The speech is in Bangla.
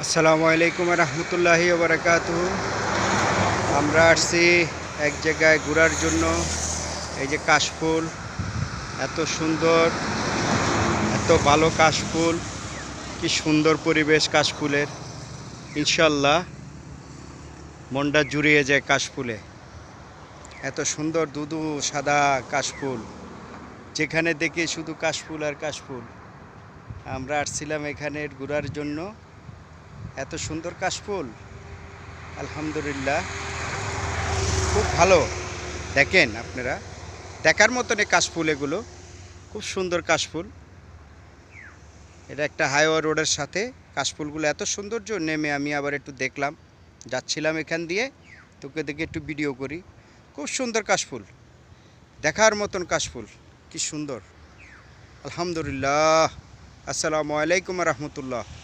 আসসালামু আলাইকুম রহমতুল্লাহি ওবরাকাতুহু। আমরা আসছি এক জায়গায় ঘোরার জন্য। এই যে কাশফুল, এত সুন্দর, এত ভালো কাশফুল, কি সুন্দর পরিবেশ কাশফুলের। ইনশাল্লাহ মনটা জুড়িয়ে যায় কাশফুলে। এত সুন্দর দুধু সাদা কাশফুল, যেখানে দেখি শুধু কাশফুল আর কাশফুল। আমরা আসছিলাম এখানে ঘোরার জন্য। এত সুন্দর কাশফুল, আলহামদুলিল্লাহ, খুব ভালো। দেখেন আপনারা, দেখার মতন এই কাশফুল, এগুলো খুব সুন্দর কাশফুল। এটা একটা হাইওয়ে রোডের সাথে কাশফুলগুলো এত সৌন্দর্য। নেমে আমি আবার একটু দেখলাম, যাচ্ছিলাম এখান দিয়ে, তোকে দেখে একটু ভিডিও করি। খুব সুন্দর কাশফুল, দেখার মতন কাশফুল, কি সুন্দর, আলহামদুলিল্লাহ। আসসালামু আলাইকুম রহমতুল্লাহ।